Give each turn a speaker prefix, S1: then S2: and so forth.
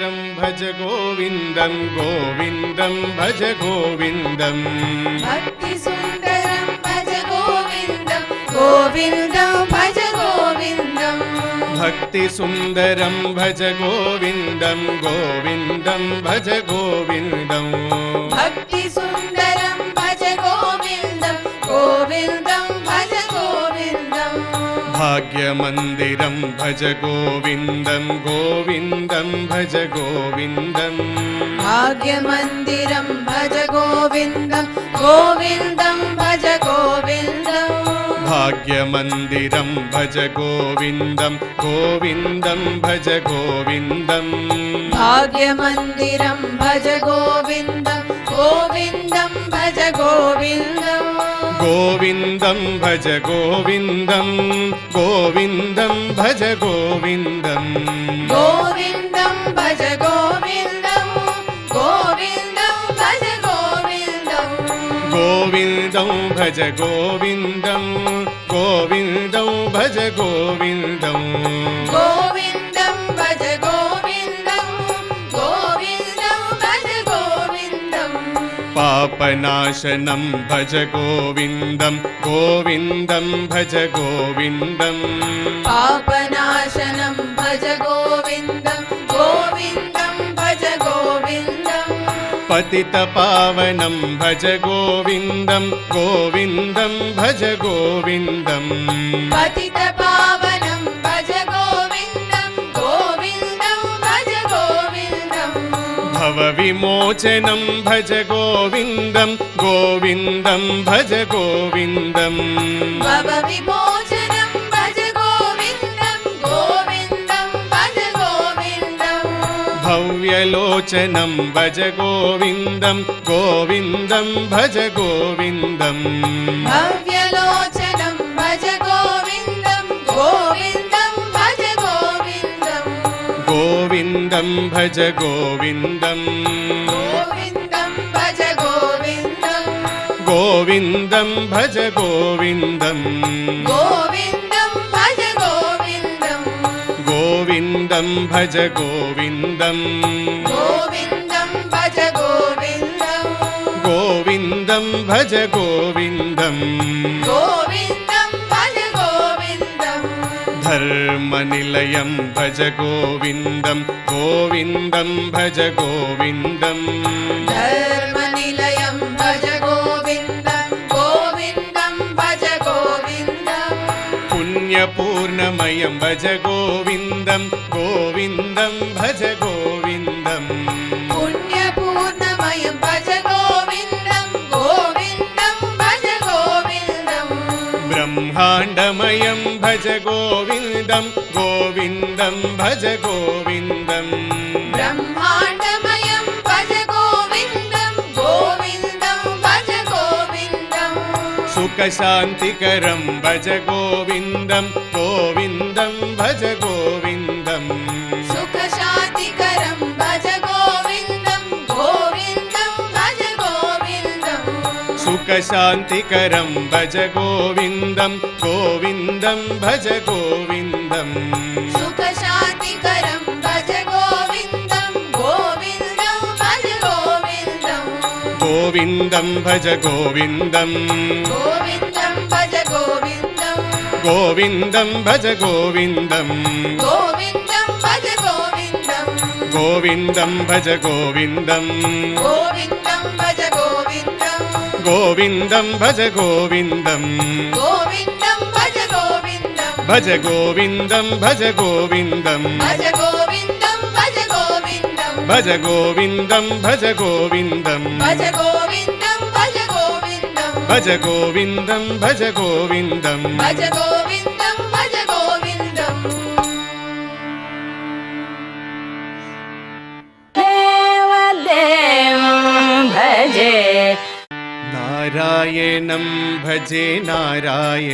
S1: सुन्दरं भज गोविन्दं गोविन्दं भज गोविन्दं
S2: भक्ति सुन्दरं भज गोविन्दं गोविन्दं भज गोविन्दं
S1: भक्ति सुन्दरं भज गोविन्दं गोविन्दं भज गोविन्दं
S2: भक्ति सुन्दरं भज गोविन्दं गोविन्दं भज गोविन्दं
S1: भाग्यमन्दिरं भज गोविन्दं गोविन्दं भज गोविन्दं
S2: भाग्यमन्दिरं भज गोविन्दं गोविन्दं भज गोविन्दं
S1: भाग्यमन्दिरं भज गोविन्दं गोविन्दं भज गोविन्दं
S2: भाग्यमन्दिरं भज गोविन्दं गोविन्दं भज गोविन्दं
S1: गोविन्दं भज गोविन्दं गोविन्दं भज गोविन्दं
S2: गोविन्दं भज गोविन्दं गोविन्दं भज गोविन्दं
S1: गोविन्दं भज गोविन्दं गोविन्दं भज गोविन्दं
S2: गोविन्दं भज गोविन्दं गोविन्दं भज गोविन्दं
S1: पापनाशनं भज गोविन्दं गोविन्दं भज गोविन्दं
S2: पापनाशनं भज गोविन्दं गोविन्दं भज गोविन्दं
S1: पतितपावनं भज गोविन्दं गोविन्दं भज गोविन्दं
S2: पतितपावनं भज गोविन्दं गोविन्दं भज गोविन्दं
S1: भवविमोचनं भज गोविन्दं गोविन्दं भज गोविन्दं
S2: भवविमोचनं भज गोविन्दं गोविन्दं भज गोविन्दं
S1: भव्यलोचनं भज गोविन्दं गोविन्दं भज गोविन्दं
S2: भव्यलोचनं भज गोविन्दं गोविन्दं भज गोविन्दं
S1: गोविन्दं भज गोविन्दं
S2: गोविन्दं भज गोविन्दं
S1: गोविन्दं भज गोविन्दं
S2: गोविन्दं भज गोविन्दं
S1: गोविन्दं भज गोविन्दं
S2: गोविन्दं भज गोविन्दं
S1: गोविन्दं भज गोविन्दं
S2: गोविन्दं भज गोविन्दं
S1: धर्मनिलयं भज गोविन्दं गोविन्दं भज गोविन्दं
S2: धर्मनिलयं भज गोविन्दं गोविन्दं भज गोविन्दं
S1: पुण्यपूर्णमयं भज गोविन्दं गोविन्दं भज गोविन्दं
S2: पुण्यपूर्णमयं भज गोविन्दं गोविन्दं भज गोविन्दं
S1: ब्रह्माण्डमयं भज गोविन्दं गोविन्दं भज गोविन्दं
S2: ब्रह्माण्डमयं भज गोविन्दं गोविन्दं भज गोविन्दं
S1: सुखशान्तिकरं भज गोविन्दं गोविन्दं भज गोविन्दं
S2: सुखशान्तिकरं भज गोविन्दं गोविन्दं भज गोविन्दं
S1: सुखशान्तिकरं भज गोविन्दं गोविन्दं भज गोविन्दं
S2: सुखशान्तिकरं भज गोविन्दं गोविन्दं भज गोविन्दं
S1: गोविन्दं भज गोविन्दं
S2: गोविन्दं भज गोविन्दं
S1: गोविन्दं भज गोविन्दं
S2: गोविन्दं भज गोविन्दं
S1: गोविन्दं भज गोविन्दं
S2: गोविन्दं भज गोविन्दं
S1: गोविन्दं भज गोविन्दं
S2: गोविन्दं भज गोविन्दं
S1: भज गोविन्दं भज गोविन्दं
S2: भज गोविन्दं भज गोविन्दं
S1: भज गोविन्दं भज गोविन्दं
S2: भज गोविन्दं भज गोविन्दं
S1: भज गोविन्दं भज गोविन्दं
S2: भज गोविन्दं भज गोविन्दं देवदेवं भजे
S1: नारायणं भजे नारायण